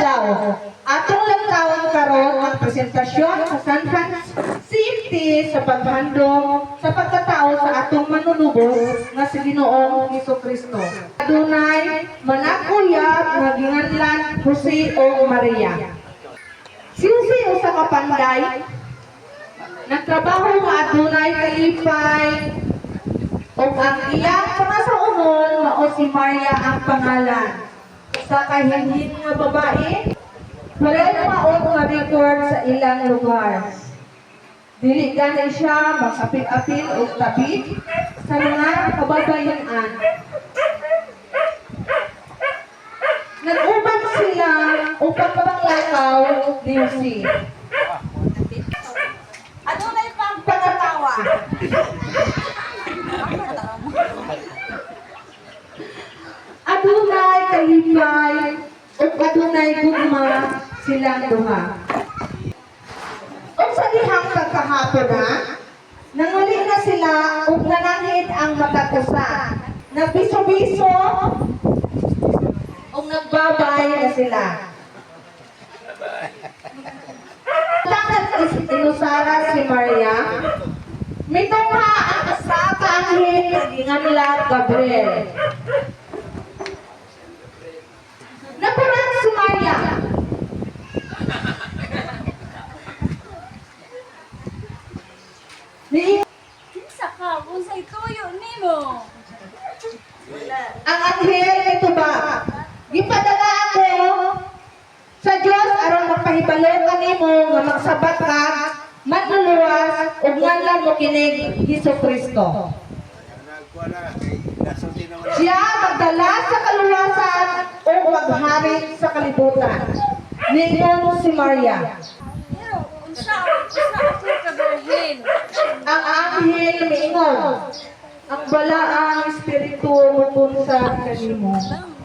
adlaw. Atong lantawon karon ang presentasyon sa San City sa paghandom sa pagkatao sa atong manunubos nga si Ginoong Hesukristo. Adunay manakuyab nga ginganlan Jose o Maria. Si Jose usa ka panday nagtrabaho nga adunay kalipay ug ang iyang pangasaunon mao si Maria ang pangalan. Sa kahinhin nga babae, walay maot nga record sa ilang lugar. Dili ganay siya makapit-apit o tabit sa mga kababayan. Nag-ubang sila upang mapanglakaw ni Jose. Adunay pang pangatawa. Adunay kalipay o adunay gugma silang duha. O sa dihang pagkahapon na, nanguli na sila ug nananghid ang matag-usa. Nagbiso-biso ug nagbabay na sila. Tangat inusara si Maria, mitungha ang asa ka anghel nga ginganlan Gabriel. Napunan si Maria. Kinsa ka? Unsay tuyo nimo? Ang anghel ito ba? Gipadala ako sa Dios aron magpahibalo kanimo nga magsabat ka manluluwas ug nganlan mo kining Hesukristo. Siya magdala sa kaluwasan o maghari sa kalibutan. Ningon si Maria. Pero unsa ako ka birhen? Ang anghel miingon, ang balaang espiritu mutun sa kanimo.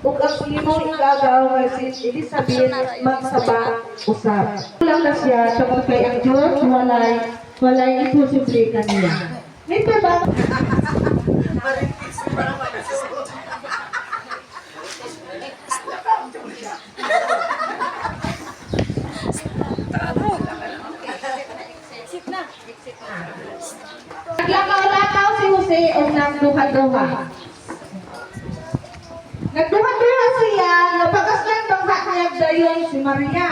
Ug ang imong igagaw nga si Elizabeth magsaba usab. Lang na siya tungod kay ang Dios walay imposible kaniya. Nito ba? Naglakaw-lakaw si Jose o nagduha-duha. Nagduha-duha siya, napagkaslan bangka niya dayon si Maria.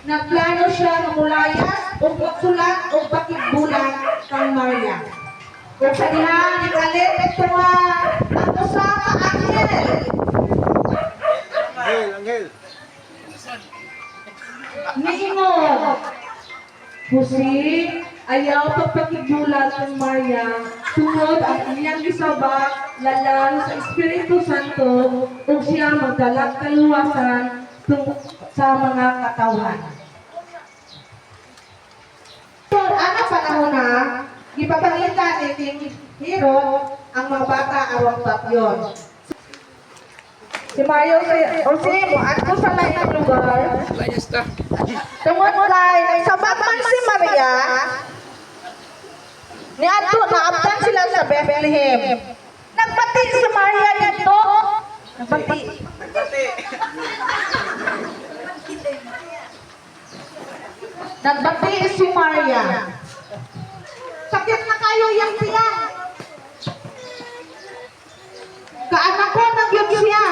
Nagplano siya ng mulayas o magsulat o pakigbulan kang Maria. Kung sa diha, nikalit ito nga ang usa ka anghel. Anghel. Niingon, Jose, ayaw pagpakigulat ng Maria, sunod ang iyang isabak, lalang sa Espiritu Santo, ug siya magdalag kaluwasan sa mga katawan. So, ana panahon na, ipapangita ni King Herod ang mga bata aron patyon. Si Mario Jose mo adto sa laing lugar. Tungod kay nagsabat man si Maria, niadto naabtan sila sa Bethlehem. Nagbati si Maria dito. Nagbati. Nagbati si Maria. Sakit na kayo yung tiyan. Kaanak ko nagyog siya.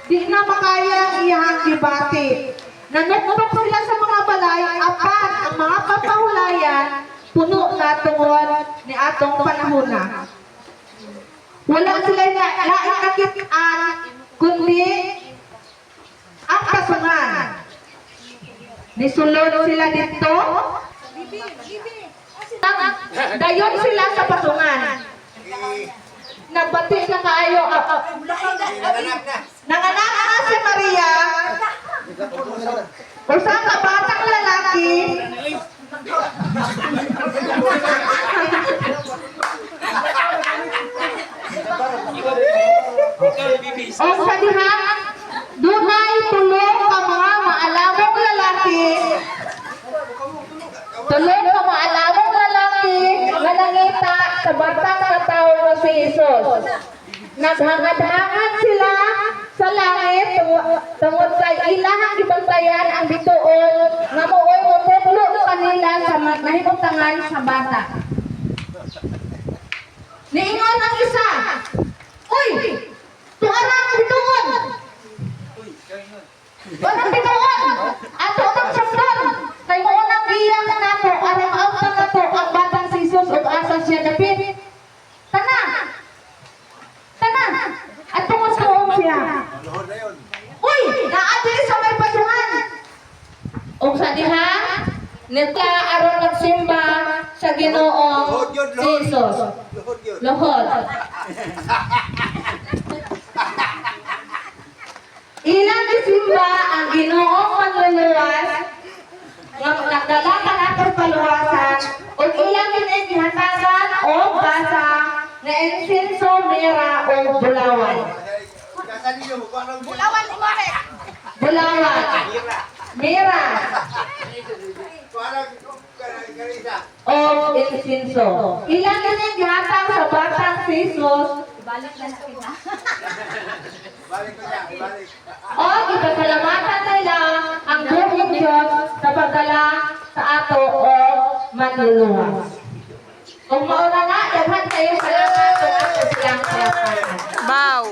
Di na makaya ang iyang debate. Nanuktok sila sa mga balay, apat ang mga papahulayan, puno na tungod ni atong panahon na. Wala sila laing kakitaan, kundi ang pasungan. Nisulod sila dito, dayon sila sa pasungan. Nagbati na kaayo. Nanganak na si Maria. Usa ka batang lalaki. O sa diha, dunay tulo ka mga maalamong lalaki. Tulo ka maalamong lalaki nga nangita sa batang katawo si Jesus. Naghangad-hangad sila sa langit tungod kay ilahang gibantayan ang bituon nga mooy mututlo kanila sa nahimutangan sa bata. Niingon ang isa, uy! Tuara ang bituon! Walang bituon! Ato ang sakdan! Kay mo unang iyak na to, arang-autan na to ang batang si Jesus ug asa siya dapit. Tanan! Tanan! At tungod sa uong siya. Uy! Naadili sa may pasungan! O sa diha, nita aron nagsimba sa Ginoong Jesus. Lohod. Ilang isimba ang Ginoong manluluwas nga nagdala ka natin paluwasan o ilang inihatagan o basa na insenso, mira o bulawan. Bulawan ni Mare. Bulawan. Mira. O insenso. Ilang inihatag sa batang si Jesus Balik na kita. o ipasalamatan nila ang buong Diyos sa pagdala sa ato o manluluwas. Kung mauna na, daghan kayo salamat sa ato silang kayapatan. Bow.